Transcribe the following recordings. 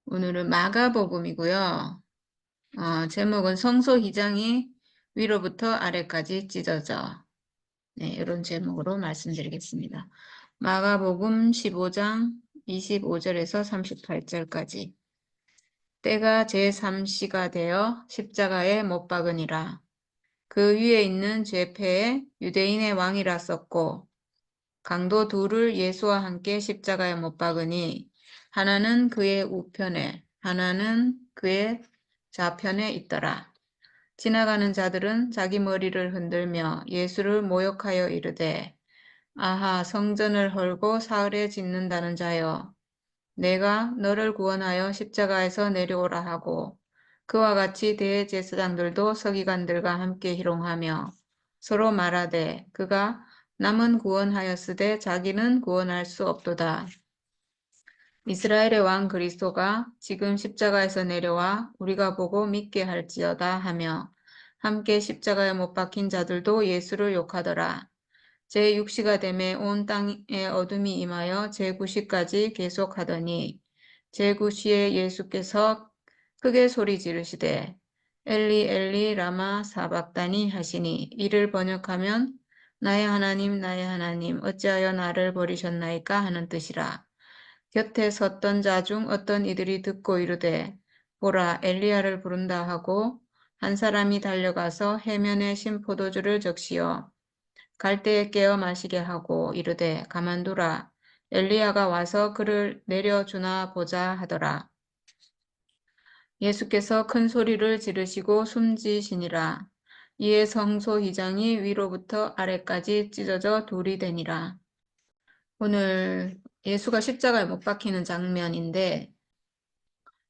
오늘은 마가복음이고요. 제목은 성소휘장이 위로부터 아래까지 찢어져. 네, 이런 제목으로 말씀드리겠습니다. 마가복음 15장 25절에서 38절까지. 때가 제3시가 되어 십자가에 못 박으니라. 그 위에 있는 죄패에 유대인의 왕이라 썼고 강도 둘을 예수와 함께 십자가에 못 박으니 하나는 그의 우편에 하나는 그의 좌편에 있더라. 지나가는 자들은 자기 머리를 흔들며 예수를 모욕하여 이르되 아하 성전을 헐고 사흘에 짓는다는 자여 내가 너를 구원하여 십자가에서 내려오라 하고 그와 같이 대제사장들도 서기관들과 함께 희롱하며 서로 말하되 그가 남은 구원하였으되 자기는 구원할 수 없도다. 이스라엘의 왕 그리스도가 지금 십자가에서 내려와 우리가 보고 믿게 할지어다 하며 함께 십자가에 못 박힌 자들도 예수를 욕하더라. 제6시가 되매 온 땅에 어둠이 임하여 제9시까지 계속하더니 제9시에 예수께서 크게 소리 지르시되 엘리 엘리 라마 사박다니 하시니 이를 번역하면 나의 하나님 어찌하여 나를 버리셨나이까 하는 뜻이라. 곁에 섰던 자 중 어떤 이들이 듣고 이르되 보라 엘리야를 부른다 하고 한 사람이 달려가서 해면에 신 포도주를 적시어 갈대에 깨어 마시게 하고 이르되 가만두라 엘리야가 와서 그를 내려주나 보자 하더라. 예수께서 큰 소리를 지르시고 숨지시니라. 이에 성소휘장이 위로부터 아래까지 찢어져 돌이 되니라. 오늘 예수가 십자가에 못 박히는 장면인데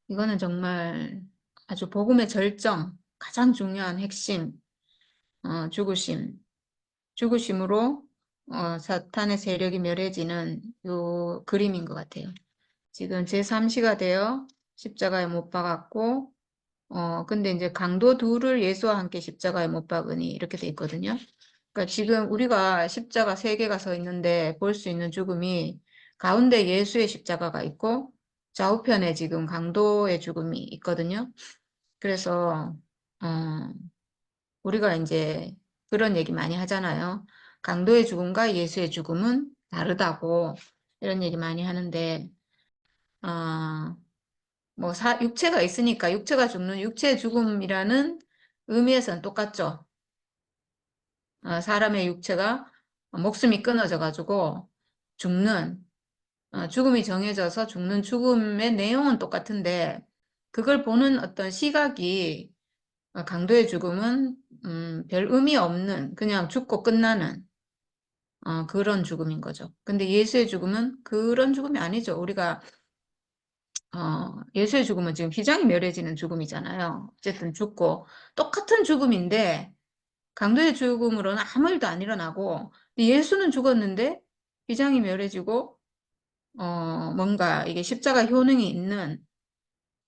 이거는 정말 아주 복음의 절정, 가장 중요한 핵심, 죽으심으로 사탄의 세력이 멸해지는 요 그림인 것 같아요. 지금 제3시가 되어 십자가에 못 박았고, 근데 이제 강도 둘을 예수와 함께 십자가에 못 박으니 이렇게 돼 있거든요. 그러니까 지금 우리가 십자가 세 개가 서 있는데 볼 수 있는 죽음이 가운데 예수의 십자가가 있고 좌우편에 지금 강도의 죽음이 있거든요. 그래서 우리가 이제 그런 얘기 많이 하잖아요. 강도의 죽음과 예수의 죽음은 다르다고 이런 얘기 많이 하는데 뭐 육체가 있으니까 육체가 죽는 육체의 죽음이라는 의미에서는 똑같죠. 사람의 육체가 목숨이 끊어져 가지고 죽는 죽음이 정해져서 죽는 죽음의 내용은 똑같은데 그걸 보는 어떤 시각이 강도의 죽음은 별 의미 없는 그냥 죽고 끝나는 그런 죽음인 거죠. 근데 예수의 죽음은 그런 죽음이 아니죠. 우리가 예수의 죽음은 지금 휘장이 멸해지는 죽음이잖아요. 어쨌든 죽고 똑같은 죽음인데 강도의 죽음으로는 아무 일도 안 일어나고 예수는 죽었는데 휘장이 멸해지고 뭔가 이게 십자가 효능이 있는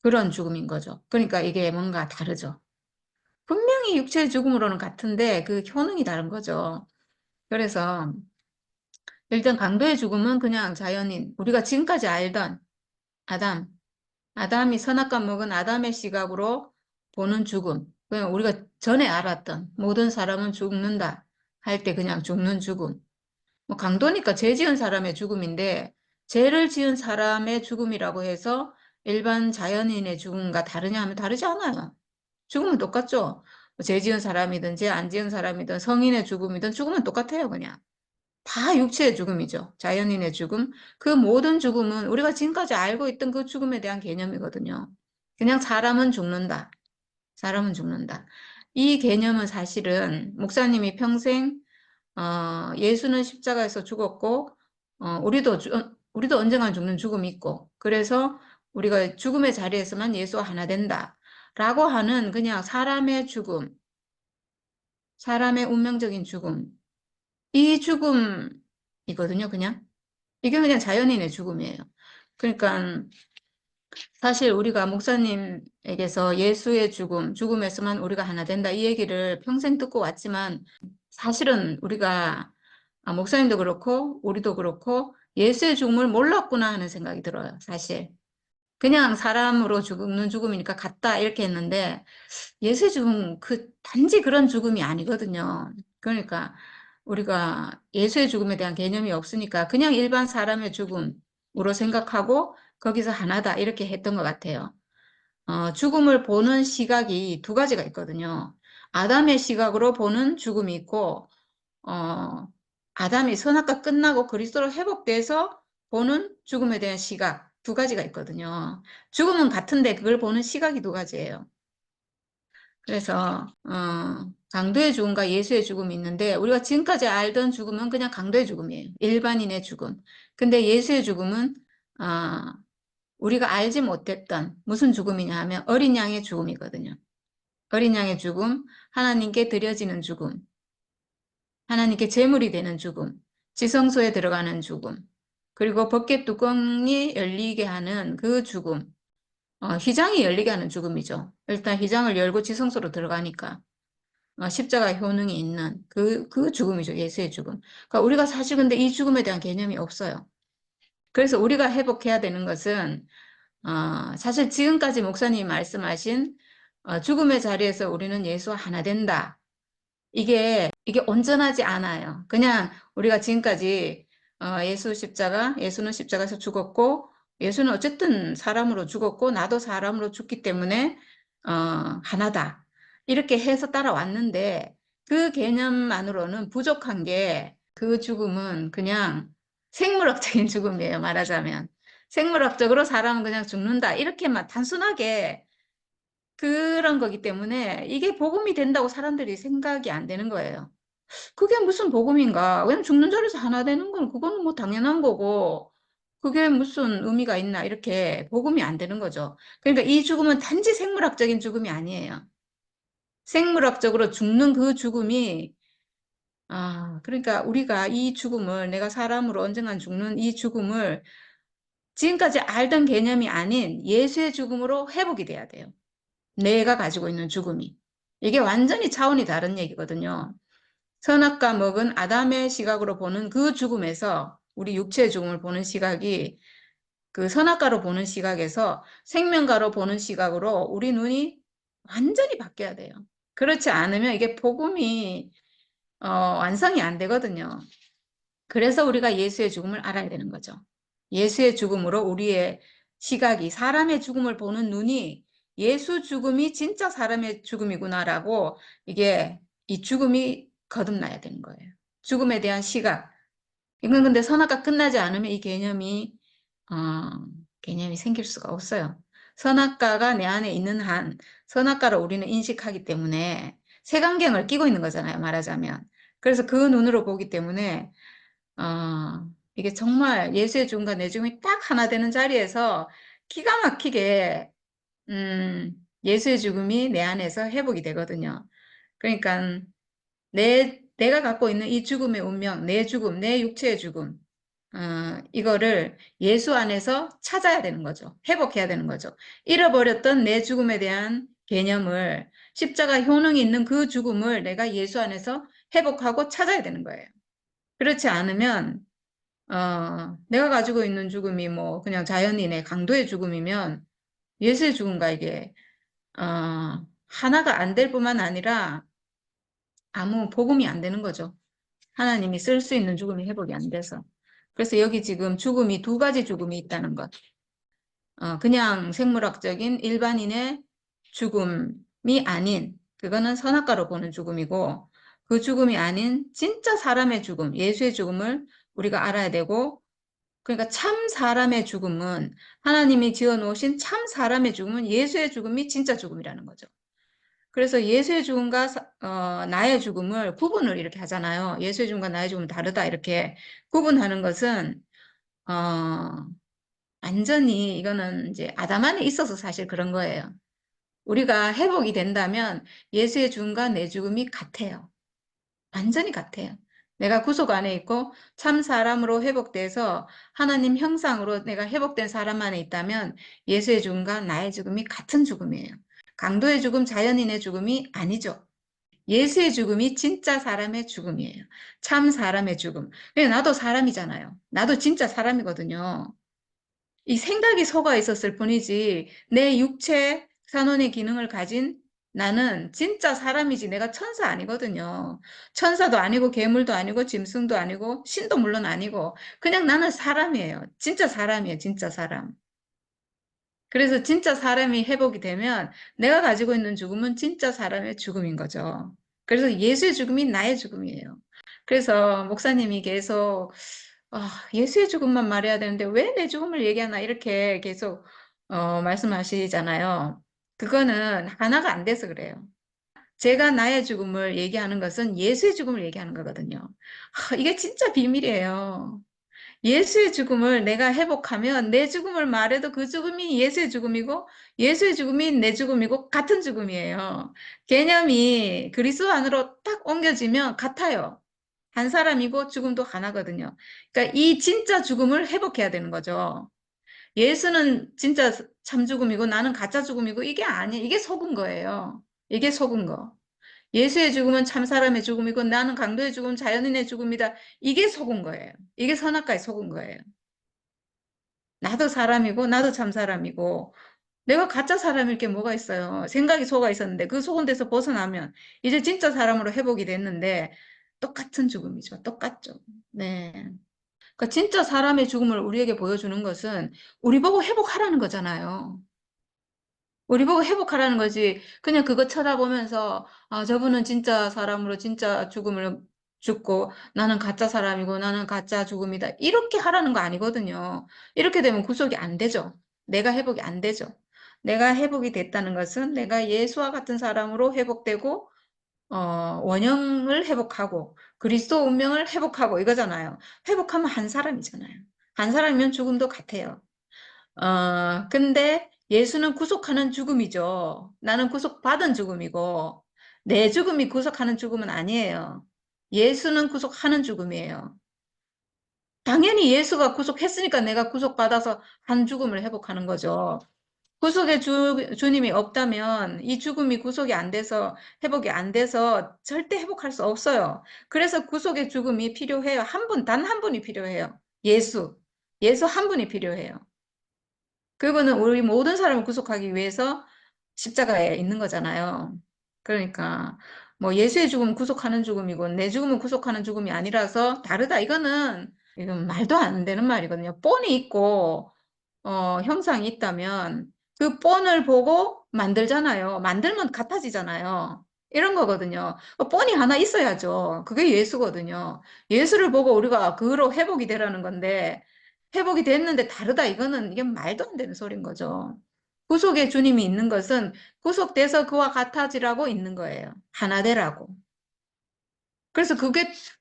그런 죽음인 거죠. 그러니까 이게 뭔가 다르죠. 분명히 육체의 죽음으로는 같은데 그 효능이 다른 거죠. 그래서 일단 강도의 죽음은 그냥 자연인, 우리가 지금까지 알던 아담, 아담이 선악과 먹은 아담의 시각으로 보는 죽음. 그냥 우리가 전에 알았던 모든 사람은 죽는다 할 때 그냥 죽는 죽음. 뭐 강도니까 죄 지은 사람의 죽음인데 죄를 지은 사람의 죽음이라고 해서 일반 자연인의 죽음과 다르냐 하면 다르지 않아요. 죽음은 똑같죠. 죄 지은 사람이든 죄 안 지은 사람이든 성인의 죽음이든 죽음은 똑같아요, 그냥. 다 육체의 죽음이죠. 자연인의 죽음. 그 모든 죽음은 우리가 지금까지 알고 있던 그 죽음에 대한 개념이거든요. 그냥 사람은 죽는다. 사람은 죽는다. 이 개념은 사실은 목사님이 평생 예수는 십자가에서 죽었고 우리도 언젠가 죽는 죽음이 있고 그래서 우리가 죽음의 자리에서만 예수와 하나 된다. 라고 하는 그냥 사람의 죽음, 사람의 운명적인 죽음, 이 죽음이거든요, 그냥. 이게 그냥 자연인의 죽음이에요. 그러니까 사실 우리가 목사님에게서 예수의 죽음, 죽음에서만 우리가 하나 된다 이 얘기를 평생 듣고 왔지만 사실은 우리가 목사님도 그렇고 우리도 그렇고 예수의 죽음을 몰랐구나 하는 생각이 들어요, 사실. 그냥 사람으로 죽는 죽음이니까 같다 이렇게 했는데 예수의 죽음 단지 그런 죽음이 아니거든요. 그러니까 우리가 예수의 죽음에 대한 개념이 없으니까 그냥 일반 사람의 죽음으로 생각하고 거기서 하나다 이렇게 했던 것 같아요. 죽음을 보는 시각이 두 가지가 있거든요. 아담의 시각으로 보는 죽음이 있고 어, 아담이 선악과 끝나고 그리스도로 회복돼서 보는 죽음에 대한 시각 두 가지가 있거든요. 죽음은 같은데 그걸 보는 시각이 두 가지예요. 그래서 강도의 죽음과 예수의 죽음이 있는데 우리가 지금까지 알던 죽음은 그냥 강도의 죽음이에요. 일반인의 죽음. 근데 예수의 죽음은 어, 우리가 알지 못했던 무슨 죽음이냐 하면 어린 양의 죽음이거든요. 어린 양의 죽음, 하나님께 드려지는 죽음, 하나님께 제물이 되는 죽음, 지성소에 들어가는 죽음, 그리고 법궤 뚜껑이 열리게 하는 그 죽음, 휘장이 열리게 하는 죽음이죠. 일단 휘장을 열고 지성소로 들어가니까 십자가 효능이 있는 그 죽음이죠. 예수의 죽음. 그러니까 우리가 사실 근데 이 죽음에 대한 개념이 없어요. 그래서 우리가 회복해야 되는 것은 사실 지금까지 목사님이 말씀하신 죽음의 자리에서 우리는 예수와 하나 된다. 이게 온전하지 않아요. 그냥 우리가 지금까지 예수는 십자가에서 죽었고 예수는 어쨌든 사람으로 죽었고 나도 사람으로 죽기 때문에 하나다. 이렇게 해서 따라왔는데 그 개념만으로는 부족한 게 그 죽음은 그냥 생물학적인 죽음이에요. 말하자면. 생물학적으로 사람은 그냥 죽는다. 이렇게만 단순하게 그런 거기 때문에 이게 복음이 된다고 사람들이 생각이 안 되는 거예요. 그게 무슨 복음인가? 왜냐면 죽는 자리에서 하나 되는 건 그거는 뭐 당연한 거고 그게 무슨 의미가 있나 이렇게 복음이 안 되는 거죠. 그러니까 이 죽음은 단지 생물학적인 죽음이 아니에요. 생물학적으로 죽는 그 죽음이 그러니까 우리가 이 죽음을 내가 사람으로 언젠간 죽는 이 죽음을 지금까지 알던 개념이 아닌 예수의 죽음으로 회복이 돼야 돼요. 내가 가지고 있는 죽음이. 이게 완전히 차원이 다른 얘기거든요. 선악과 먹은 아담의 시각으로 보는 그 죽음에서 우리 육체의 죽음을 보는 시각이 그 선악과로 보는 시각에서 생명과로 보는 시각으로 우리 눈이 완전히 바뀌어야 돼요. 그렇지 않으면 이게 복음이 완성이 안 되거든요. 그래서 우리가 예수의 죽음을 알아야 되는 거죠. 예수의 죽음으로 우리의 시각이 사람의 죽음을 보는 눈이 예수 죽음이 진짜 사람의 죽음이구나라고 이게 이 죽음이 거듭나야 되는 거예요. 죽음에 대한 시각. 이건 근데 선악과 끝나지 않으면 이 개념이 생길 수가 없어요. 선악과가 내 안에 있는 한 선악과를 우리는 인식하기 때문에 색안경을 끼고 있는 거잖아요. 말하자면. 그래서 그 눈으로 보기 때문에 이게 정말 예수의 죽음과 내 죽음이 딱 하나 되는 자리에서 기가 막히게, 예수의 죽음이 내 안에서 회복이 되거든요. 그러니까 내가 갖고 있는 이 죽음의 운명, 내 죽음, 내 육체의 죽음, 이거를 예수 안에서 찾아야 되는 거죠. 회복해야 되는 거죠. 잃어버렸던 내 죽음에 대한 개념을 십자가 효능이 있는 그 죽음을 내가 예수 안에서 회복하고 찾아야 되는 거예요. 그렇지 않으면 내가 가지고 있는 죽음이 뭐 그냥 자연인의 강도의 죽음이면 예수의 죽음과 이게 하나가 안 될 뿐만 아니라 아무 복음이 안 되는 거죠. 하나님이 쓸 수 있는 죽음이 회복이 안 돼서. 그래서 여기 지금 죽음이 두 가지 죽음이 있다는 것. 그냥 생물학적인 일반인의 죽음이 아닌 그거는 선악과로 보는 죽음이고 그 죽음이 아닌 진짜 사람의 죽음, 예수의 죽음을 우리가 알아야 되고 그러니까 참 사람의 죽음은 하나님이 지어놓으신 참 사람의 죽음은 예수의 죽음이 진짜 죽음이라는 거죠. 그래서 예수의 죽음과 나의 죽음을 구분을 이렇게 하잖아요. 예수의 죽음과 나의 죽음은 다르다 이렇게 구분하는 것은 어, 완전히 이거는 이제 아담 안에 있어서 사실 그런 거예요. 우리가 회복이 된다면 예수의 죽음과 내 죽음이 같아요. 완전히 같아요. 내가 구속 안에 있고 참 사람으로 회복돼서 하나님 형상으로 내가 회복된 사람 안에 있다면 예수의 죽음과 나의 죽음이 같은 죽음이에요. 강도의 죽음, 자연인의 죽음이 아니죠. 예수의 죽음이 진짜 사람의 죽음이에요. 참 사람의 죽음. 나도 사람이잖아요. 나도 진짜 사람이거든요. 이 생각이 속아 있었을 뿐이지 내 육체 산원의 기능을 가진 나는 진짜 사람이지 내가 천사 아니거든요. 천사도 아니고 괴물도 아니고 짐승도 아니고 신도 물론 아니고 그냥 나는 사람이에요. 진짜 사람이에요. 진짜 사람. 그래서 진짜 사람이 회복이 되면 내가 가지고 있는 죽음은 진짜 사람의 죽음인 거죠. 그래서 예수의 죽음이 나의 죽음이에요. 그래서 목사님이 계속 예수의 죽음만 말해야 되는데 왜 내 죽음을 얘기하나 이렇게 계속 말씀하시잖아요. 그거는 하나가 안 돼서 그래요. 제가 나의 죽음을 얘기하는 것은 예수의 죽음을 얘기하는 거거든요. 이게 진짜 비밀이에요. 예수의 죽음을 내가 회복하면 내 죽음을 말해도 그 죽음이 예수의 죽음이고 예수의 죽음이 내 죽음이고 같은 죽음이에요. 개념이 그리스도 안으로 딱 옮겨지면 같아요. 한 사람이고 죽음도 하나거든요. 그러니까 이 진짜 죽음을 회복해야 되는 거죠. 예수는 진짜 참 죽음이고 나는 가짜 죽음이고 이게 아니에요. 이게 속은 거예요. 이게 속은 거. 예수의 죽음은 참 사람의 죽음이고 나는 강도의 죽음, 자연인의 죽음이다. 이게 속은 거예요. 이게 선악과에 속은 거예요. 나도 사람이고 나도 참 사람이고 내가 가짜 사람일 게 뭐가 있어요. 생각이 속아 있었는데 그 속은 데서 벗어나면 이제 진짜 사람으로 회복이 됐는데 똑같은 죽음이죠. 똑같죠. 네. 그러니까 진짜 사람의 죽음을 우리에게 보여주는 것은 우리 보고 회복하라는 거잖아요. 우리 보고 회복하라는 거지. 그냥 그거 쳐다보면서, 저분은 진짜 사람으로 진짜 죽음을 죽고, 나는 가짜 사람이고, 나는 가짜 죽음이다. 이렇게 하라는 거 아니거든요. 이렇게 되면 구속이 안 되죠. 내가 회복이 안 되죠. 내가 회복이 됐다는 것은 내가 예수와 같은 사람으로 회복되고, 원형을 회복하고, 그리스도 운명을 회복하고, 이거잖아요. 회복하면 한 사람이잖아요. 한 사람이면 죽음도 같아요. 근데 예수는 구속하는 죽음이죠. 나는 구속받은 죽음이고, 내 죽음이 구속하는 죽음은 아니에요. 예수는 구속하는 죽음이에요. 당연히 예수가 구속했으니까 내가 구속받아서 한 죽음을 회복하는 거죠. 구속의 주님이 없다면 이 죽음이 구속이 안 돼서 회복이 안 돼서 절대 회복할 수 없어요. 그래서 구속의 죽음이 필요해요. 한 분, 단 한 분이 필요해요. 예수. 예수 한 분이 필요해요. 그거는 우리 모든 사람을 구속하기 위해서 십자가에 있는 거잖아요. 그러니까 뭐 예수의 죽음은 구속하는 죽음이고 내 죽음은 구속하는 죽음이 아니라서 다르다. 이건 말도 안 되는 말이거든요. 본이 있고 형상이 있다면 그 본을 보고 만들잖아요. 만들면 같아지잖아요. 이런 거거든요. 본이 하나 있어야죠. 그게 예수거든요. 예수를 보고 우리가 그로 회복이 되라는 건데 회복이 됐는데 다르다. 이게 말도 안 되는 소린 거죠. 구속의 주님이 있는 것은 구속돼서 그와 같아지라고 있는 거예요. 하나 되라고. 그래서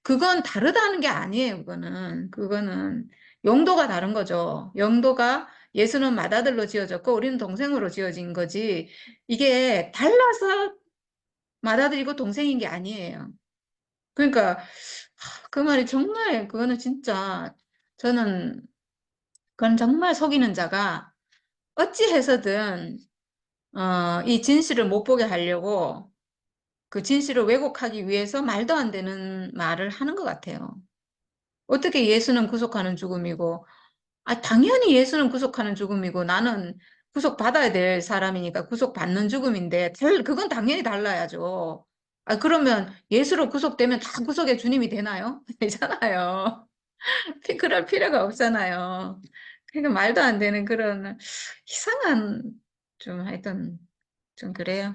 그건 다르다는 게 아니에요, 그거는 용도가 다른 거죠. 용도가 예수는 맏아들로 지어졌고 우리는 동생으로 지어진 거지. 이게 달라서 맏아들이고 동생인 게 아니에요. 그러니까 그 말이 정말 그거는 진짜 저는 그건 정말 속이는 자가 어찌 해서든 이 진실을 못 보게 하려고 그 진실을 왜곡하기 위해서 말도 안 되는 말을 하는 것 같아요. 어떻게 예수는 구속하는 죽음이고, 당연히 예수는 구속하는 죽음이고, 나는 구속받아야 될 사람이니까 구속받는 죽음인데, 그건 당연히 달라야죠. 그러면 예수로 구속되면 다 구속의 주님이 되나요? 되잖아요. 그럴 필요가 없잖아요. 그러니까 말도 안 되는 그런 이상한, 좀 하여튼, 좀 그래요.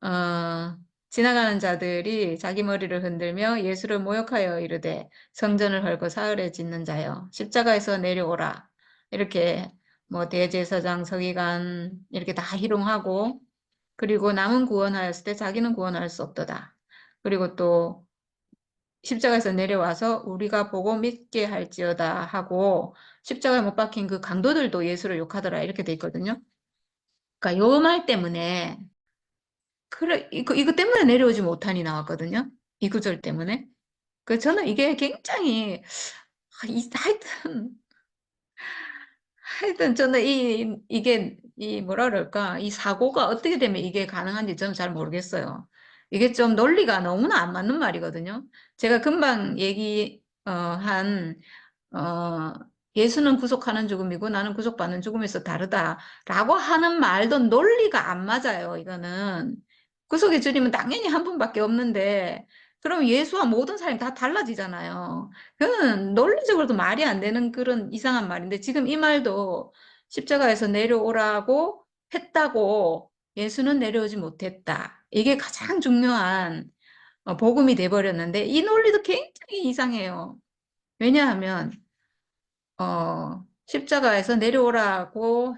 어, 지나가는 자들이 자기 머리를 흔들며 예수를 모욕하여 이르되 성전을 헐고 사흘에 짓는 자여 십자가에서 내려오라. 이렇게 뭐 대제사장 서기관 이렇게 다 희롱하고 그리고 남은 구원하였을 때 자기는 구원할 수 없도다. 그리고 또 십자가에서 내려와서 우리가 보고 믿게 할지어다 하고 십자가에 못 박힌 그 강도들도 예수를 욕하더라 이렇게 돼 있거든요. 그러니까 요 말 때문에 그래, 이거 때문에 내려오지 못하니 나왔거든요. 이 구절 때문에. 저는 이게 굉장히, 하여튼 저는 뭐라 그럴까, 이 사고가 어떻게 되면 이게 가능한지 저는 잘 모르겠어요. 이게 좀 논리가 너무나 안 맞는 말이거든요. 제가 금방 한 어, 예수는 구속하는 죽음이고 나는 구속받는 죽음에서 다르다라고 하는 말도 논리가 안 맞아요. 이거는 구속의 주님은 당연히 한 분밖에 없는데 그럼 예수와 모든 사람이 다 달라지잖아요. 그는 논리적으로도 말이 안 되는 그런 이상한 말인데 지금 이 말도 십자가에서 내려오라고 했다고 예수는 내려오지 못했다. 이게 가장 중요한 복음이 돼버렸는데 이 논리도 굉장히 이상해요. 왜냐하면 십자가에서 내려오라고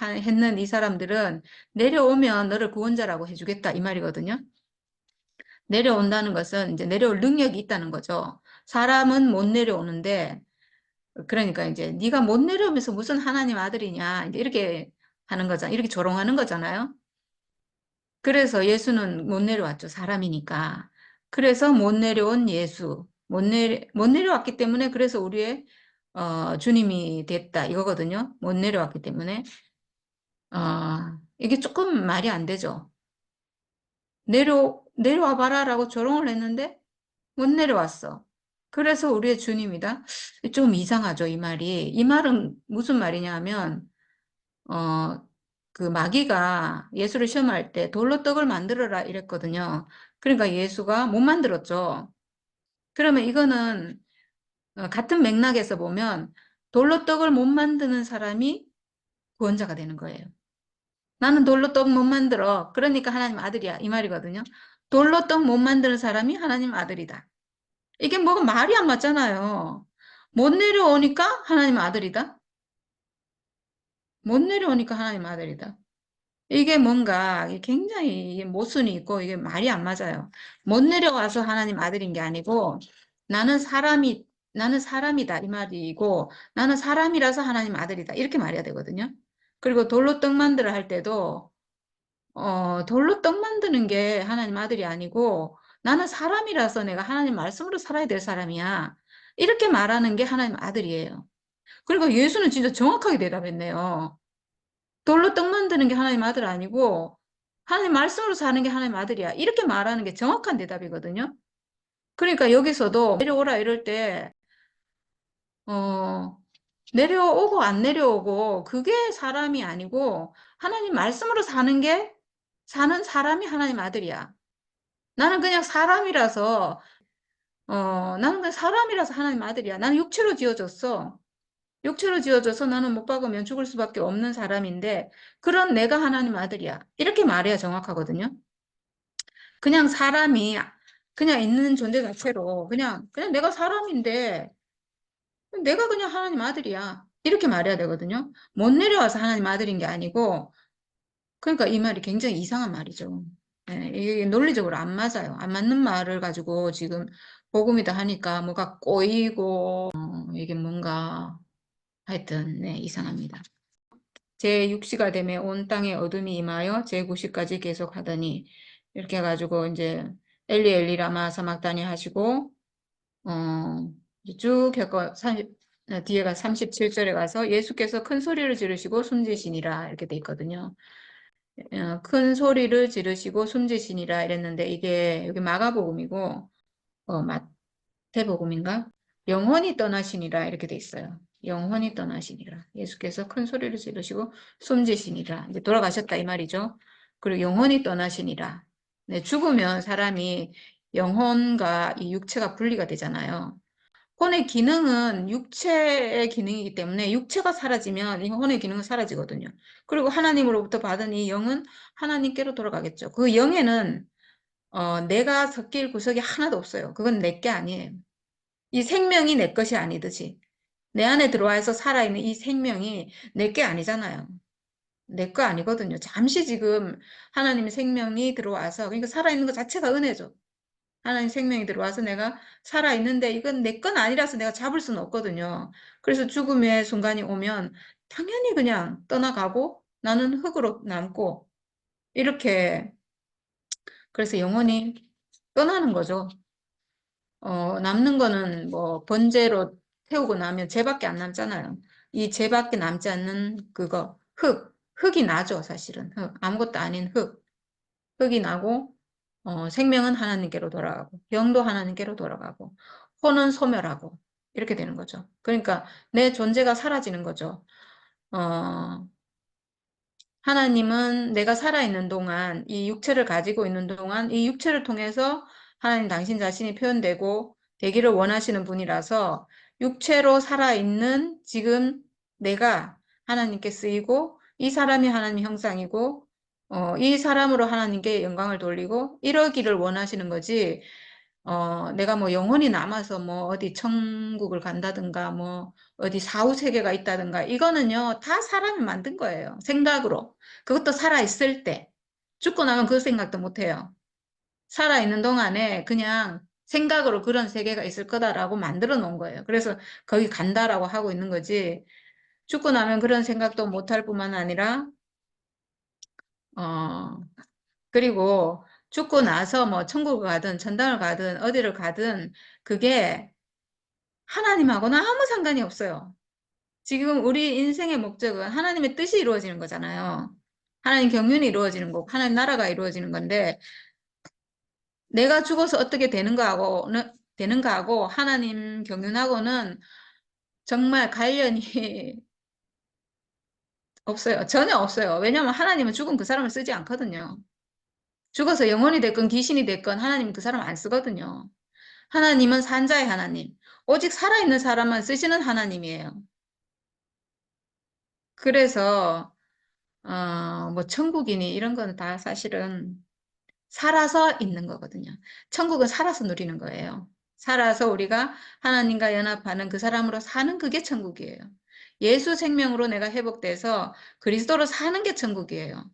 했는 이 사람들은 내려오면 너를 구원자라고 해주겠다 이 말이거든요. 내려온다는 것은 이제 내려올 능력이 있다는 거죠. 사람은 못 내려오는데 그러니까 이제 네가 못 내려오면서 무슨 하나님 아들이냐 이제 이렇게 하는 거잖아. 이렇게 조롱하는 거잖아요. 그래서 예수는 못 내려왔죠. 사람이니까. 그래서 못 내려온 예수. 못 내려왔기 때문에 그래서 우리의 주님이 됐다 이거거든요. 못 내려왔기 때문에. 이게 조금 말이 안 되죠. 내려와 봐라라고 조롱을 했는데 못 내려왔어. 그래서 우리의 주님이다. 좀 이상하죠, 이 말이. 이 말은 무슨 말이냐 하면 어, 그 마귀가 예수를 시험할 때 돌로 떡을 만들어라 이랬거든요. 그러니까 예수가 못 만들었죠. 그러면 이거는 같은 맥락에서 보면 돌로 떡을 못 만드는 사람이 구원자가 되는 거예요. 나는 돌로 떡 못 만들어. 그러니까 하나님 아들이야. 이 말이거든요. 돌로 떡 못 만드는 사람이 하나님 아들이다. 이게 뭐가 말이 안 맞잖아요. 못 내려오니까 하나님 아들이다. 못 내려오니까 하나님 아들이다. 이게 뭔가 굉장히 이게 모순이 있고 이게 말이 안 맞아요. 못 내려와서 하나님 아들인 게 아니고 나는 사람이다 이 말이고 나는 사람이라서 하나님 아들이다 이렇게 말해야 되거든요. 그리고 돌로 떡 만들어 할 때도 돌로 떡 만드는 게 하나님 아들이 아니고 나는 사람이라서 내가 하나님 말씀으로 살아야 될 사람이야. 이렇게 말하는 게 하나님 아들이에요. 그리고 예수는 진짜 정확하게 대답했네요. 돌로 떡 만드는 게 하나님 아들 아니고 하나님 말씀으로 사는 게 하나님 아들이야. 이렇게 말하는 게 정확한 대답이거든요. 그러니까 여기서도 내려오라 이럴 때 어, 내려오고 안 내려오고 그게 사람이 아니고 하나님 말씀으로 사는 사람이 하나님 아들이야. 나는 그냥 사람이라서 나는 그냥 사람이라서 하나님 아들이야. 나는 육체로 지어졌어. 육체로 지어져서 나는 못 박으면 죽을 수밖에 없는 사람인데 그런 내가 하나님 아들이야. 이렇게 말해야 정확하거든요. 그냥 사람이 그냥 있는 존재 자체로 그냥 내가 사람인데 내가 그냥 하나님 아들이야. 이렇게 말해야 되거든요. 못 내려와서 하나님 아들인 게 아니고 그러니까 이 말이 굉장히 이상한 말이죠. 예, 이게 논리적으로 안 맞아요. 안 맞는 말을 가지고 지금 복음이다 하니까 뭐가 꼬이고 이게 뭔가 하여튼 네, 이상합니다. 제6시가 되매 온 땅에 어둠이 임하여 제9시까지 계속 하더니 이렇게 해가지고 이제 엘리 엘리 라마 사막다니 하시고 이제 쭉 겪어 뒤에가 37절에 가서 예수께서 큰 소리를 지르시고 숨지시니라 이렇게 돼 있거든요. 큰 소리를 지르시고 숨지시니라 이랬는데 이게 여기 마가복음이고 마태복음인가? 영원히 떠나시니라 이렇게 돼 있어요. 영원히 떠나시니라. 예수께서 큰 소리를 지르시고 숨지시니라. 이제 돌아가셨다 이 말이죠. 그리고 영원히 떠나시니라. 네, 죽으면 사람이 영혼과 이 육체가 분리가 되잖아요. 혼의 기능은 육체의 기능이기 때문에 육체가 사라지면 이 혼의 기능은 사라지거든요. 그리고 하나님으로부터 받은 이 영은 하나님께로 돌아가겠죠. 그 영에는 내가 섞일 구석이 하나도 없어요. 그건 내 게 아니에요. 이 생명이 내 것이 아니듯이 내 안에 들어와서 살아있는 이 생명이 내 게 아니잖아요. 내 거 아니거든요. 잠시 지금 하나님의 생명이 들어와서 그러니까 살아있는 것 자체가 은혜죠. 하나님 생명이 들어와서 내가 살아있는데 이건 내 건 아니라서 내가 잡을 수는 없거든요. 그래서 죽음의 순간이 오면 당연히 그냥 떠나가고 나는 흙으로 남고 이렇게 그래서 영원히 떠나는 거죠. 남는 거는 뭐 번제로 태우고 나면 죄밖에 안 남잖아요. 이 죄밖에 남지 않는 그거 흙이 나죠 사실은 아무것도 아닌 흙이 나고 생명은 하나님께로 돌아가고 영도 하나님께로 돌아가고 호는 소멸하고 이렇게 되는 거죠. 그러니까 내 존재가 사라지는 거죠. 어, 하나님은 내가 살아있는 동안, 이 육체를 가지고 있는 동안, 이 육체를 통해서 하나님 당신 자신이 표현되고 되기를 원하시는 분이라서 육체로 살아있는 지금 내가 하나님께 쓰이고 이 사람이 하나님 형상이고 이 사람으로 하나님께 영광을 돌리고 이러기를 원하시는 거지. 내가 뭐 영혼이 남아서 뭐 어디 천국을 간다든가 뭐 어디 사후 세계가 있다든가 이거는요 다 사람이 만든 거예요. 생각으로. 그것도 살아있을 때. 죽고 나면 그 생각도 못 해요. 살아있는 동안에 그냥 생각으로 그런 세계가 있을 거다라고 만들어 놓은 거예요. 그래서 거기 간다라고 하고 있는 거지. 죽고 나면 그런 생각도 못 할 뿐만 아니라 어 그리고 죽고 나서 뭐 천국을 가든 천당을 가든 어디를 가든 그게 하나님하고는 아무 상관이 없어요. 지금 우리 인생의 목적은 하나님의 뜻이 이루어지는 거잖아요. 하나님 경륜이 이루어지는 거고, 하나님 나라가 이루어지는 건데, 내가 죽어서 어떻게 되는가하고 하나님 경륜하고는 정말 관련이 없어요. 전혀 없어요. 왜냐하면 하나님은 죽은 그 사람을 쓰지 않거든요. 죽어서 영혼이 됐건 귀신이 됐건 하나님은 그 사람 안 쓰거든요. 하나님은 산자의 하나님. 오직 살아있는 사람만 쓰시는 하나님이에요. 그래서 뭐 천국이니 이런 거는 다 사실은 살아서 있는 거거든요. 천국은 살아서 누리는 거예요. 살아서 우리가 하나님과 연합하는 그 사람으로 사는 그게 천국이에요. 예수 생명으로 내가 회복돼서 그리스도로 사는 게 천국이에요.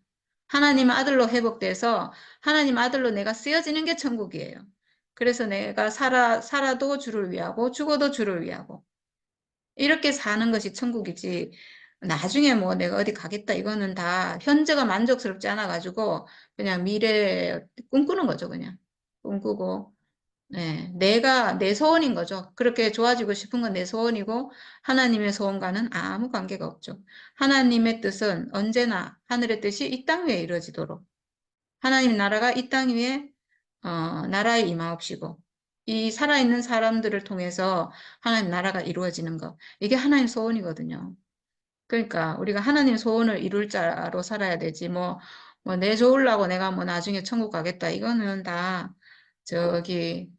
하나님 아들로 회복돼서 하나님 아들로 내가 쓰여지는 게 천국이에요. 그래서 내가 살아도 주를 위하고 죽어도 주를 위하고 이렇게 사는 것이 천국이지. 나중에 뭐 내가 어디 가겠다 이거는 다 현재가 만족스럽지 않아 가지고 그냥 미래 꿈꾸는 거죠, 그냥. 꿈꾸고. 네, 내가 내 소원인 거죠. 그렇게 좋아지고 싶은 건 내 소원이고 하나님의 소원과는 아무 관계가 없죠. 하나님의 뜻은 언제나 하늘의 뜻이 이 땅 위에 이루어지도록 하나님 나라가 이 땅 위에 나라에 임하옵시고 이 살아있는 사람들을 통해서 하나님 나라가 이루어지는 것. 이게 하나님 소원이거든요. 그러니까 우리가 하나님 소원을 이룰 자로 살아야 되지. 뭐 내 좋으려고 내가 뭐 나중에 천국 가겠다. 이거는 다 저기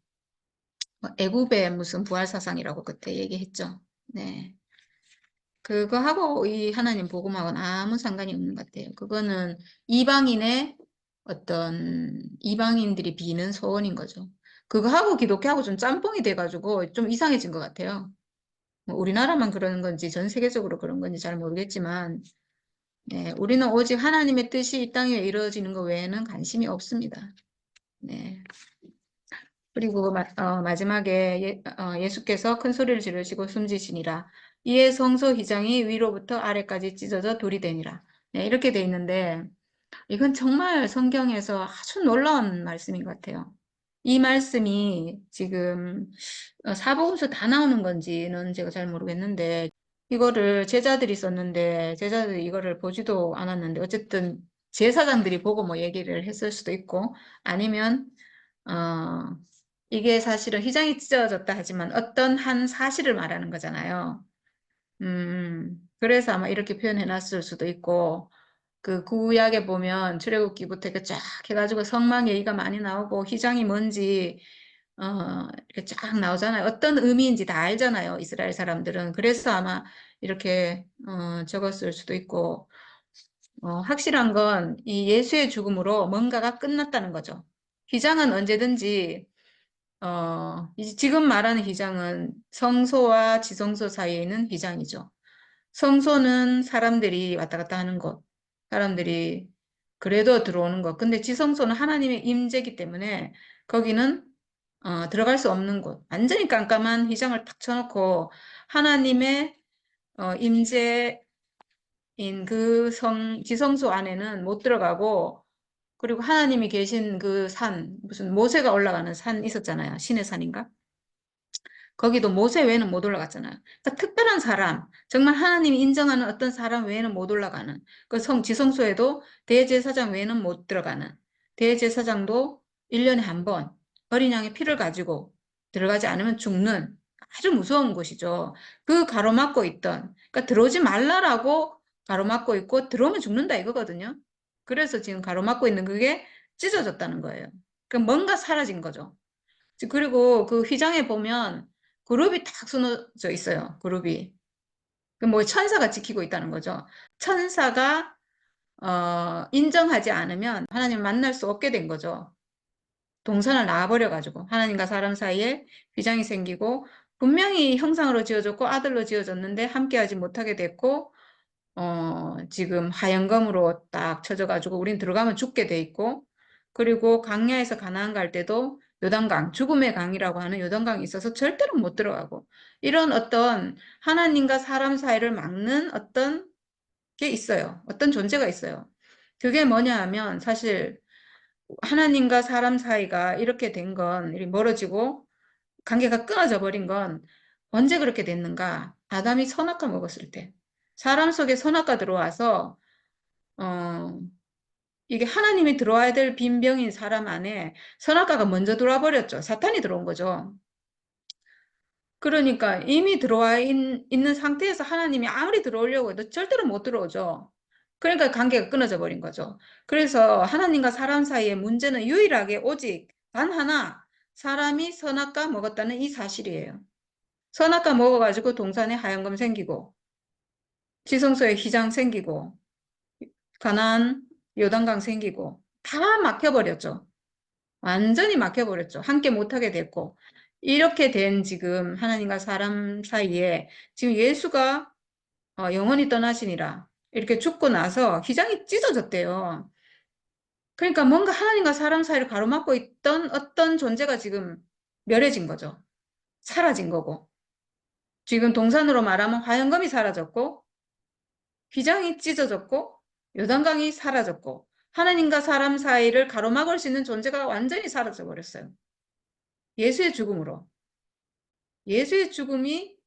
뭐 애굽의 무슨 부활 사상이라고 그때 얘기했죠. 네. 그거하고 이 하나님 복음하고는 아무 상관이 없는 것 같아요. 그거는 이방인의 어떤 이방인들이 비는 소원인 거죠. 그거하고 기독교하고 좀 짬뽕이 돼가지고 좀 이상해진 것 같아요. 뭐 우리나라만 그러는 건지 전 세계적으로 그런 건지 잘 모르겠지만, 네, 우리는 오직 하나님의 뜻이 이 땅에 이루어지는 것 외에는 관심이 없습니다. 네. 그리고 마지막에 예수께서 큰 소리를 지르시고 숨지시니라. 이에 성소 휘장이 위로부터 아래까지 찢어져 돌이 되니라. 네, 이렇게 돼 있는데 이건 정말 성경에서 아주 놀라운 말씀인 것 같아요. 이 말씀이 지금 사복음서 다 나오는 건지는 제가 잘 모르겠는데 이거를 제자들이 썼는데 제자들이 이거를 보지도 않았는데 어쨌든 제사장들이 보고 뭐 얘기를 했을 수도 있고 아니면 어, 이게 사실은 휘장이 찢어졌다 하지만 어떤 한 사실을 말하는 거잖아요. 그래서 아마 이렇게 표현해 놨을 수도 있고 그 구약에 보면 출애굽기부터 이렇게 쫙 해가지고 성막 얘기가 많이 나오고 휘장이 뭔지 이렇게 쫙 나오잖아요. 어떤 의미인지 다 알잖아요. 이스라엘 사람들은. 그래서 아마 이렇게 적었을 수도 있고 확실한 건 이 예수의 죽음으로 뭔가가 끝났다는 거죠. 휘장은 언제든지 지금 말하는 휘장은 성소와 지성소 사이에 있는 휘장이죠. 성소는 사람들이 왔다 갔다 하는 곳, 사람들이 그래도 들어오는 것. 근데 지성소는 하나님의 임재이기 때문에 거기는 들어갈 수 없는 곳. 완전히 깜깜한 휘장을 탁 쳐놓고 하나님의 임재인 그 지성소 안에는 못 들어가고 그리고 하나님이 계신 그 산, 무슨 모세가 올라가는 산 있었잖아요. 신의 산인가? 거기도 모세 외에는 못 올라갔잖아요. 그러니까 특별한 사람, 정말 하나님이 인정하는 어떤 사람 외에는 못 올라가는 그 지성소에도 대제사장 외에는 못 들어가는 대제사장도 1년에 한 번 어린 양의 피를 가지고 들어가지 않으면 죽는 아주 무서운 곳이죠. 그 가로막고 있던, 그러니까 들어오지 말라라고 가로막고 있고 들어오면 죽는다 이거거든요. 그래서 지금 가로막고 있는 그게 찢어졌다는 거예요. 그러니까 뭔가 사라진 거죠. 그리고 그 휘장에 보면 그룹이 딱 수놓져 있어요. 그룹이. 뭐 천사가 지키고 있다는 거죠. 천사가 인정하지 않으면 하나님 만날 수 없게 된 거죠. 동선을 놔버려가지고 하나님과 사람 사이에 휘장이 생기고 분명히 형상으로 지어졌고 아들로 지어졌는데 함께하지 못하게 됐고 지금 하얀검으로 딱 쳐져가지고 우린 들어가면 죽게 돼 있고 그리고 강야에서 가나안 갈 때도 요단강, 죽음의 강이라고 하는 요단강이 있어서 절대로 못 들어가고 이런 어떤 하나님과 사람 사이를 막는 어떤 게 있어요. 어떤 존재가 있어요. 그게 뭐냐 하면 사실 하나님과 사람 사이가 이렇게 된 건, 이렇게 멀어지고 관계가 끊어져 버린 건 언제 그렇게 됐는가? 아담이 선악과 먹었을 때. 사람 속에 선악과 들어와서, 어, 이게 하나님이 들어와야 될 빈병인 사람 안에 선악과가 먼저 들어와 버렸죠. 사탄이 들어온 거죠. 그러니까 이미 있는 상태에서 하나님이 아무리 들어오려고 해도 절대로 못 들어오죠. 그러니까 관계가 끊어져 버린 거죠. 그래서 하나님과 사람 사이의 문제는 유일하게 오직 단 하나, 사람이 선악과 먹었다는 이 사실이에요. 선악과 먹어가지고 동산에 하얀검 생기고, 지성소에 휘장 생기고, 가나안 요단강 생기고, 다 막혀버렸죠. 완전히 막혀버렸죠. 함께 못하게 됐고. 이렇게 된 지금 하나님과 사람 사이에 지금 예수가 영원히 떠나시니라. 이렇게 죽고 나서 휘장이 찢어졌대요. 그러니까 뭔가 하나님과 사람 사이를 가로막고 있던 어떤 존재가 지금 멸해진 거죠. 사라진 거고. 지금 동산으로 말하면 화영검이 사라졌고, 휘장이 찢어졌고, 요단강이 사라졌고, 하나님과 사람 사이를 가로막을 수 있는 존재가 완전히 사라져 버렸어요. 예수의 죽음으로. 예수의 죽음이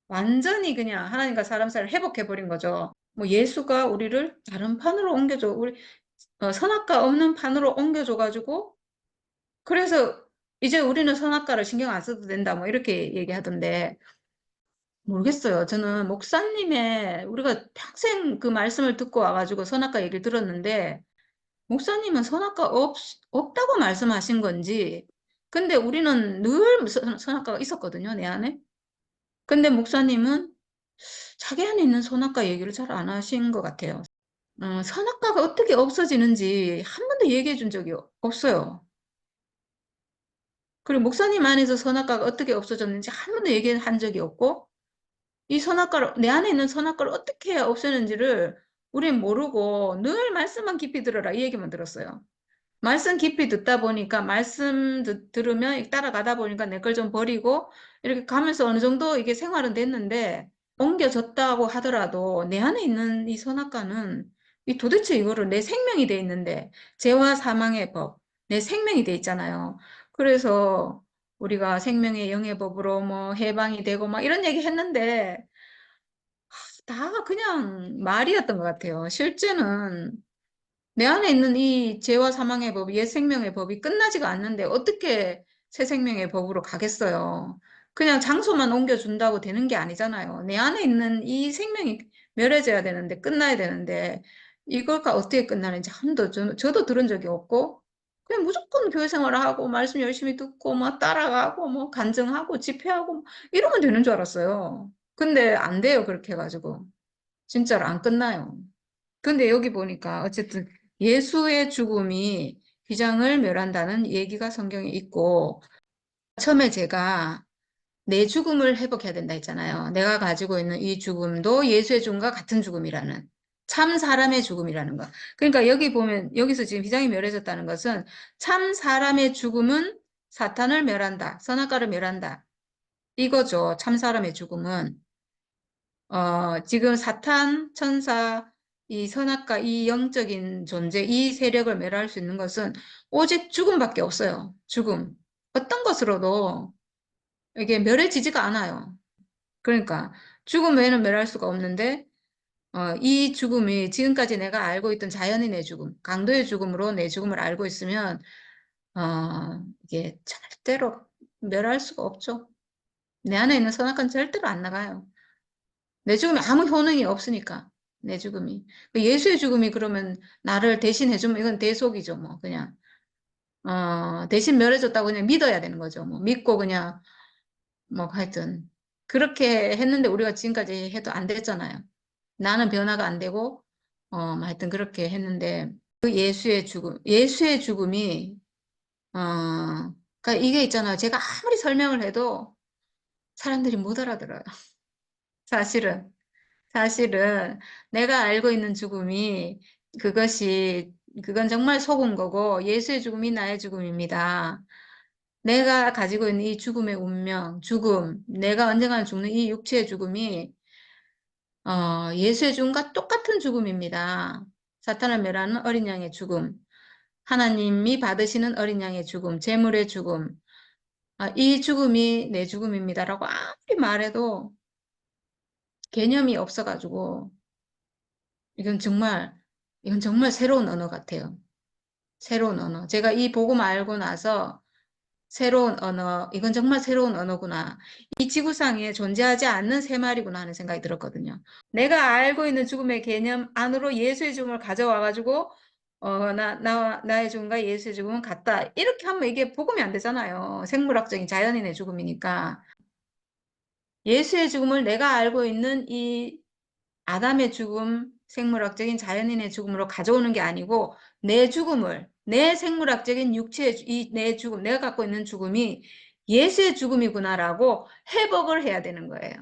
완전히 그냥 하나님과 사람 사이를 회복해버린 거죠. 뭐 예수가 우리를 다른 판으로 옮겨줘, 우리 선악과 없는 판으로 옮겨줘가지고 그래서 이제 우리는 선악과를 신경 안 써도 된다 뭐 이렇게 얘기하던데 모르겠어요. 저는 목사님의 우리가 평생 그 말씀을 듣고 와가지고 선악과 얘기를 들었는데 목사님은 선악과 없다고 말씀하신 건지 근데 우리는 늘 선악과가 있었거든요, 내 안에. 근데 목사님은 자기 안에 있는 선악과 얘기를 잘 안 하신 것 같아요. 선악과가 어떻게 없어지는지 한 번도 얘기해 준 적이 없어요. 그리고 목사님 안에서 선악과가 어떻게 없어졌는지 한 번도 얘기한 적이 없고, 이 선악과를, 내 안에 있는 선악과를 어떻게 해야 없애는지를 우린 모르고 늘 말씀만 깊이 들어라 이 얘기만 들었어요. 말씀 깊이 듣다 보니까 말씀 들으면 따라가다 보니까 내 걸 좀 버리고 이렇게 가면서 어느 정도 이게 생활은 됐는데 옮겨졌다고 하더라도 내 안에 있는 이 선악과는 이 도대체 이거를 내 생명이 돼 있는데 죄와 사망의 법, 내 생명이 돼 있잖아요. 그래서 우리가 생명의 영의 법으로 뭐 해방이 되고 막 이런 얘기 했는데 다 그냥 말이었던 것 같아요. 실제는 내 안에 있는 이 죄와 사망의 법, 옛 생명의 법이 끝나지가 않는데 어떻게 새 생명의 법으로 가겠어요? 그냥 장소만 옮겨준다고 되는 게 아니잖아요. 내 안에 있는 이 생명이 멸해져야 되는데, 끝나야 되는데, 이걸까 어떻게 끝나는지 한 번도 저도 들은 적이 없고, 그냥 무조건 교회 생활을 하고, 말씀 열심히 듣고, 뭐 따라가고, 뭐 간증하고, 집회하고, 뭐 이러면 되는 줄 알았어요. 근데 안 돼요, 그렇게 해가지고. 진짜로 안 끝나요. 근데 여기 보니까 어쨌든 예수의 죽음이 휘장을 멸한다는 얘기가 성경에 있고 처음에 제가 내 죽음을 회복해야 된다 했잖아요. 내가 가지고 있는 이 죽음도 예수의 죽음과 같은 죽음이라는 참 사람의 죽음이라는 거. 그러니까 여기 보면 여기서 지금 휘장이 멸해졌다는 것은 참 사람의 죽음은 사탄을 멸한다. 선악과를 멸한다. 이거죠. 참 사람의 죽음은. 지금 사탄, 천사, 이 선악과 이 영적인 존재, 이 세력을 멸할 수 있는 것은 오직 죽음밖에 없어요. 죽음. 어떤 것으로도 이게 멸해지지가 않아요. 그러니까 죽음 외에는 멸할 수가 없는데 이 죽음이 지금까지 내가 알고 있던 자연인의 죽음, 강도의 죽음으로 내 죽음을 알고 있으면 이게 절대로 멸할 수가 없죠. 내 안에 있는 선악과는 절대로 안 나가요. 내 죽음이 아무 효능이 없으니까. 내 죽음이. 그 예수의 죽음이 그러면 나를 대신해주면 이건 대속이죠. 뭐 그냥 대신 멸해줬다고 그냥 믿어야 되는 거죠. 뭐 믿고 그냥 뭐 하여튼 그렇게 했는데 우리가 지금까지 해도 안 됐잖아요. 나는 변화가 안 되고 뭐 하여튼 그렇게 했는데 그 예수의 죽음이 그러니까 이게 있잖아요. 제가 아무리 설명을 해도 사람들이 못 알아들어요. 사실은. 사실은 내가 알고 있는 죽음이 그것이 그건 정말 속은 거고 예수의 죽음이 나의 죽음입니다. 내가 가지고 있는 이 죽음의 운명, 죽음, 내가 언젠가는 죽는 이 육체의 죽음이 예수의 죽음과 똑같은 죽음입니다. 사탄을 멸하는 어린 양의 죽음, 하나님이 받으시는 어린 양의 죽음, 재물의 죽음, 이 죽음이 내 죽음입니다라고 아무리 말해도 개념이 없어가지고 이건 정말 이건 정말 새로운 언어 같아요. 새로운 언어. 제가 이 복음 알고 나서 새로운 언어, 이건 정말 새로운 언어구나. 이 지구상에 존재하지 않는 새 말이구나 하는 생각이 들었거든요. 내가 알고 있는 죽음의 개념 안으로 예수의 죽음을 가져와가지고, 나의 죽음과 예수의 죽음은 같다. 이렇게 하면 이게 복음이 안 되잖아요. 생물학적인 자연인의 죽음이니까. 예수의 죽음을 내가 알고 있는 이 아담의 죽음, 생물학적인 자연인의 죽음으로 가져오는 게 아니고 내 죽음을, 내 생물학적인 육체의 내 죽음, 내가 갖고 있는 죽음이 예수의 죽음이구나라고 회복을 해야 되는 거예요.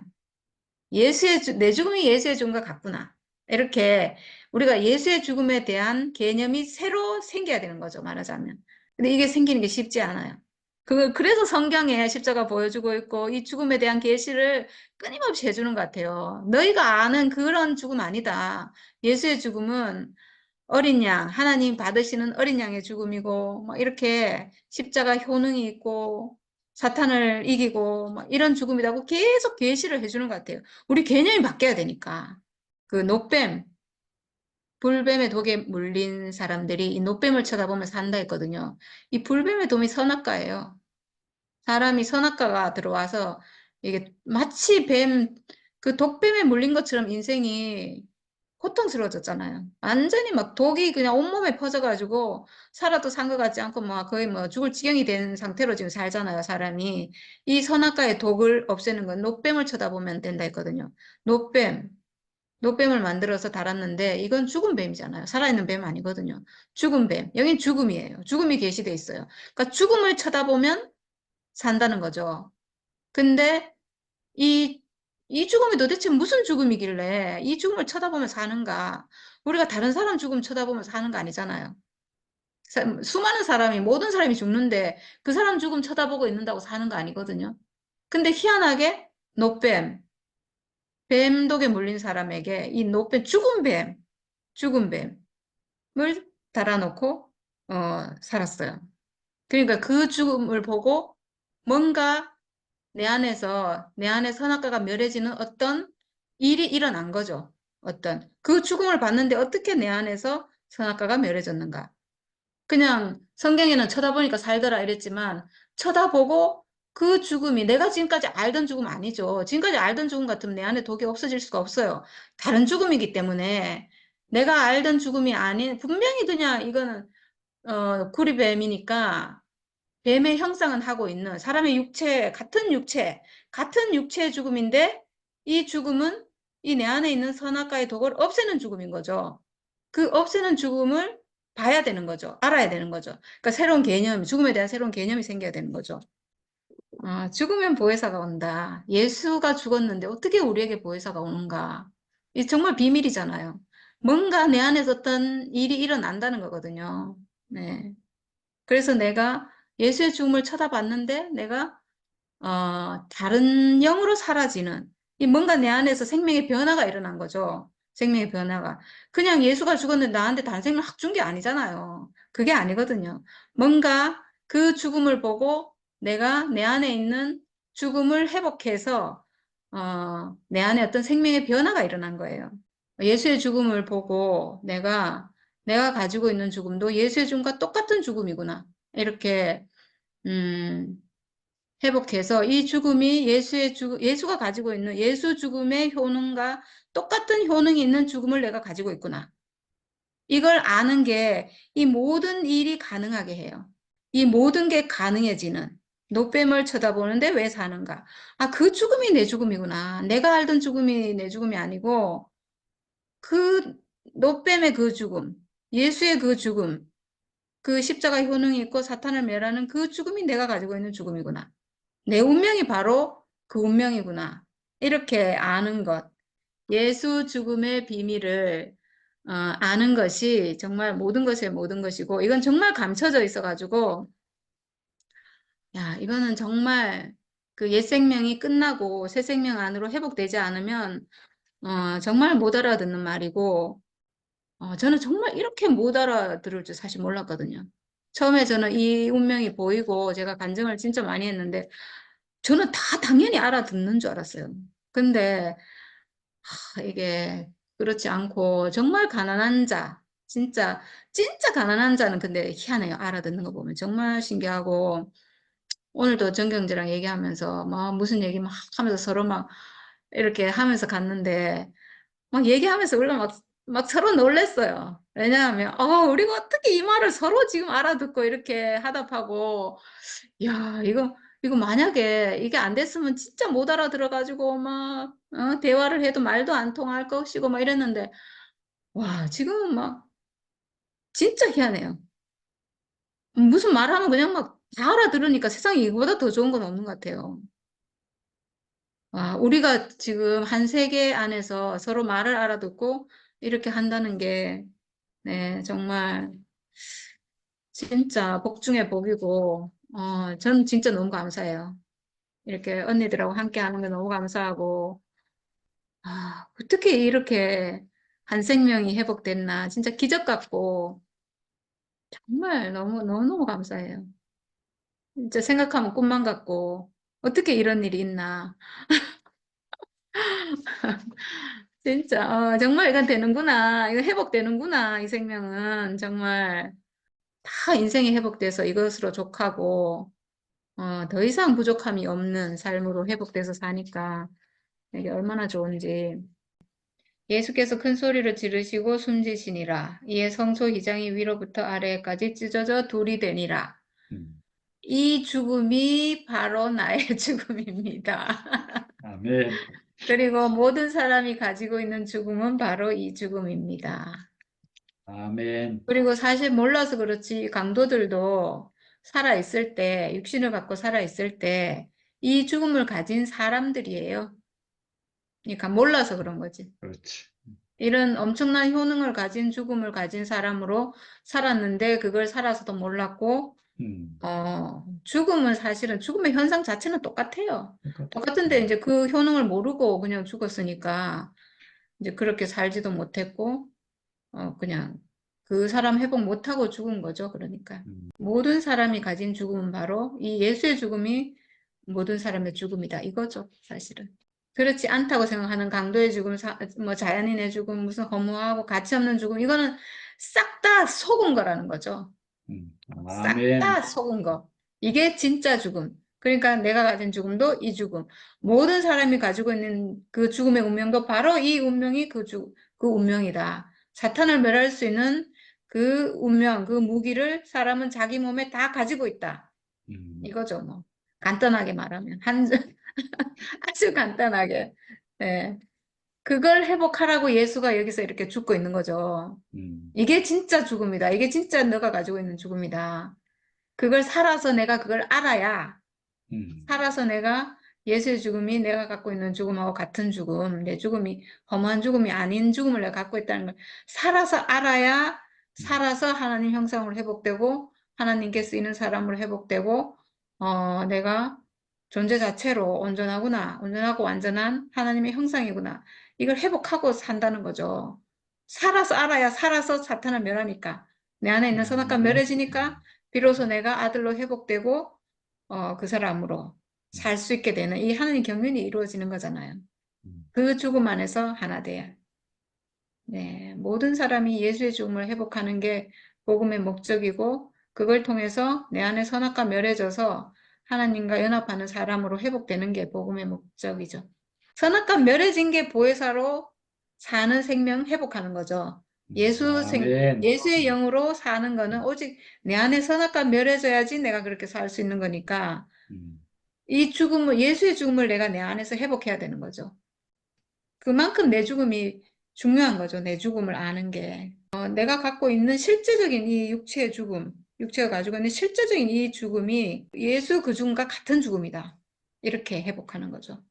내 죽음이 예수의 죽음과 같구나. 이렇게 우리가 예수의 죽음에 대한 개념이 새로 생겨야 되는 거죠, 말하자면. 근데 이게 생기는 게 쉽지 않아요. 그래서 성경에 십자가 보여주고 있고, 이 죽음에 대한 계시를 끊임없이 해주는 것 같아요. 너희가 아는 그런 죽음 아니다. 예수의 죽음은 어린 양, 하나님 받으시는 어린 양의 죽음이고, 막 이렇게 십자가 효능이 있고, 사탄을 이기고, 막 이런 죽음이라고 계속 계시를 해주는 것 같아요. 우리 개념이 바뀌어야 되니까. 그 노뱀, 불뱀의 독에 물린 사람들이 이 노뱀을 쳐다보면 산다 했거든요. 이 불뱀의 독이 선악과예요. 사람이 선악과가 들어와서 이게 마치 그 독뱀에 물린 것처럼 인생이 고통스러워졌잖아요. 완전히 막 독이 그냥 온몸에 퍼져가지고 살아도 산 것 같지 않고 막 거의 뭐 죽을 지경이 된 상태로 지금 살잖아요, 사람이. 이 선악과의 독을 없애는 건 노뱀을 쳐다보면 된다 했거든요. 노뱀, 노뱀을 만들어서 달았는데 이건 죽은 뱀이잖아요. 살아있는 뱀 아니거든요. 죽은 뱀. 여긴 죽음이에요. 죽음이 게시돼 있어요. 그러니까 죽음을 쳐다보면 산다는 거죠. 근데 이, 이 죽음이 도대체 무슨 죽음이길래 이 죽음을 쳐다보면 사는가? 우리가 다른 사람 죽음 쳐다보면 사는 거 아니잖아요. 수많은 사람이, 모든 사람이 죽는데 그 사람 죽음 쳐다보고 있는다고 사는 거 아니거든요. 근데 희한하게 노뱀, 뱀독에 물린 사람에게 이 노뱀, 죽은 뱀을 달아놓고, 살았어요. 그러니까 그 죽음을 보고 뭔가 내 안에 선악과가 멸해지는 어떤 일이 일어난 거죠. 그 죽음을 봤는데 어떻게 내 안에서 선악과가 멸해졌는가. 그냥 성경에는 쳐다보니까 살더라 이랬지만 쳐다보고 그 죽음이 내가 지금까지 알던 죽음 아니죠. 지금까지 알던 죽음 같으면 내 안에 독이 없어질 수가 없어요. 다른 죽음이기 때문에 내가 알던 죽음이 아닌 분명히 그냥 이거는 구리뱀이니까 뱀의 형상은 하고 있는 사람의 같은 육체의 죽음인데 이 죽음은 이 내 안에 있는 선악과의 독을 없애는 죽음인 거죠. 그 없애는 죽음을 봐야 되는 거죠. 알아야 되는 거죠. 그러니까 죽음에 대한 새로운 개념이 생겨야 되는 거죠. 죽으면 보혜사가 온다. 예수가 죽었는데 어떻게 우리에게 보혜사가 오는가? 이 정말 비밀이잖아요. 뭔가 내 안에서 어떤 일이 일어난다는 거거든요. 네. 그래서 내가 예수의 죽음을 쳐다봤는데 내가 다른 영으로 사라지는 이 뭔가 내 안에서 생명의 변화가 일어난 거죠. 생명의 변화가. 그냥 예수가 죽었는데 나한테 다른 생명 확 준 게 아니잖아요. 그게 아니거든요. 뭔가 그 죽음을 보고 내가 내 안에 있는 죽음을 회복해서 내 안에 어떤 생명의 변화가 일어난 거예요. 예수의 죽음을 보고 내가 가지고 있는 죽음도 예수의 죽음과 똑같은 죽음이구나. 이렇게 음, 회복해서 이 죽음이 예수가 가지고 있는 예수 죽음의 효능과 똑같은 효능이 있는 죽음을 내가 가지고 있구나. 이걸 아는 게 이 모든 일이 가능하게 해요. 이 모든 게 가능해지는. 노뱀을 쳐다보는데 왜 사는가? 아, 그 죽음이 내 죽음이구나. 내가 알던 죽음이 내 죽음이 아니고 그 노뱀의 그 죽음, 예수의 그 죽음, 그 십자가 효능이 있고 사탄을 멸하는 그 죽음이 내가 가지고 있는 죽음이구나. 내 운명이 바로 그 운명이구나. 이렇게 아는 것. 예수 죽음의 비밀을 아는 것이 정말 모든 것의 모든 것이고, 이건 정말 감춰져 있어가지고, 야, 이거는 정말 그 옛 생명이 끝나고 새 생명 안으로 회복되지 않으면, 정말 못 알아듣는 말이고, 저는 정말 이렇게 못 알아들을 줄 사실 몰랐거든요. 처음에 저는 이 운명이 보이고 제가 간증을 진짜 많이 했는데, 저는 다 당연히 알아듣는 줄 알았어요. 근데 이게 그렇지 않고 정말 가난한 자, 진짜 가난한 자는 근데 희한해요. 알아듣는 거 보면 정말 신기하고 오늘도 정경재랑 얘기하면서 막 무슨 얘기 막 하면서 서로 막 이렇게 하면서 갔는데 막 얘기하면서 우리가 막 서로 놀랬어요. 왜냐하면 우리가 어떻게 이 말을 서로 지금 알아듣고 이렇게 하답하고 야, 이거 만약에 이게 안 됐으면 진짜 못 알아들어가지고 막, 대화를 해도 말도 안 통할 것이고 막 이랬는데, 와, 지금은 막 진짜 희한해요. 무슨 말하면 그냥 막 다 알아들으니까 세상에 이거보다 더 좋은 건 없는 것 같아요. 와, 우리가 지금 한 세계 안에서 서로 말을 알아듣고 이렇게 한다는 게, 네, 정말 진짜 복 중에 복이고, 전 진짜 너무 감사해요. 이렇게 언니들하고 함께 하는 게 너무 감사하고, 어떻게 이렇게 한 생명이 회복됐나. 진짜 기적 같고, 정말 너무너무 감사해요. 진짜 생각하면 꿈만 같고, 어떻게 이런 일이 있나. 진짜, 정말 이건 되는구나. 이거 회복되는구나. 이 생명은 정말 다 인생이 회복돼서 이것으로 족하고, 더 이상 부족함이 없는 삶으로 회복돼서 사니까 이게 얼마나 좋은지. 예수께서 큰 소리를 지르시고 숨지시니라. 이에 성소 휘장이 위로부터 아래까지 찢어져 돌이 되니라. 음. 이 죽음이 바로 나의 죽음입니다. 아멘. 그리고 모든 사람이 가지고 있는 죽음은 바로 이 죽음입니다. 아멘. 그리고 사실 몰라서 그렇지 강도들도 살아있을 때, 육신을 갖고 살아있을 때 이 죽음을 가진 사람들이에요. 그러니까 몰라서 그런 거지. 그렇지. 이런 엄청난 효능을 가진 죽음을 가진 사람으로 살았는데 그걸 살아서도 몰랐고 음. 죽음은 사실은 죽음의 현상 자체는 똑같아요. 똑같아. 똑같은데 이제 그 효능을 모르고 그냥 죽었으니까 이제 그렇게 살지도 못했고 그냥 그 사람 회복 못하고 죽은 거죠. 그러니까 음. 모든 사람이 가진 죽음은 바로 이 예수의 죽음이 모든 사람의 죽음이다. 이거죠, 사실은. 그렇지 않다고 생각하는 강도의 죽음, 뭐 자연인의 죽음, 무슨 허무하고 가치 없는 죽음, 이거는 싹 다 속은 거라는 거죠. 싹 아멘. 다 속은 거. 이게 진짜 죽음. 그러니까 내가 가진 죽음도 이 죽음. 모든 사람이 가지고 있는 그 죽음의 운명도 바로 이 운명이 그 운명이다. 사탄을 멸할 수 있는 그 운명, 그 무기를 사람은 자기 몸에 다 가지고 있다. 음. 이거죠, 뭐. 간단하게 말하면. 아주 간단하게. 네. 그걸 회복하라고 예수가 여기서 이렇게 죽고 있는 거죠. 음. 이게 진짜 죽음이다. 이게 진짜 너가 가지고 있는 죽음이다. 그걸 살아서 내가 그걸 알아야, 음. 살아서 내가 예수의 죽음이 내가 갖고 있는 죽음하고 같은 죽음, 내 죽음이 허무한 죽음이 아닌 죽음을 내가 갖고 있다는 걸 살아서 알아야, 음. 살아서 하나님 형상으로 회복되고, 하나님께 쓰이는 사람으로 회복되고, 내가 존재 자체로 온전하구나, 온전하고 완전한 하나님의 형상이구나. 이걸 회복하고 산다는 거죠. 살아서 알아야 살아서 사탄을 멸하니까. 내 안에 있는 선악과 아멘. 멸해지니까 비로소 내가 아들로 회복되고 그 사람으로 살 수 있게 되는 이 하나님 경륜이 이루어지는 거잖아요. 음. 그 죽음 안에서 하나 돼야. 네, 모든 사람이 예수의 죽음을 회복하는 게 복음의 목적이고 그걸 통해서 내 안에 선악과 멸해져서 하나님과 연합하는 사람으로 회복되는 게 복음의 목적이죠. 선악과 멸해진 게 보혜사로 사는 생명 회복하는 거죠. 아멘. 예수의 영으로 사는 거는 오직 내 안에 선악과 멸해져야지 내가 그렇게 살 수 있는 거니까 음, 이 죽음을, 예수의 죽음을 내가 내 안에서 회복해야 되는 거죠. 그만큼 내 죽음이 중요한 거죠. 내 죽음을 아는 게. 내가 갖고 있는 실제적인 이 육체의 죽음, 육체가 가지고 있는 실제적인 이 죽음이 예수 그 죽음과 같은 죽음이다. 이렇게 회복하는 거죠.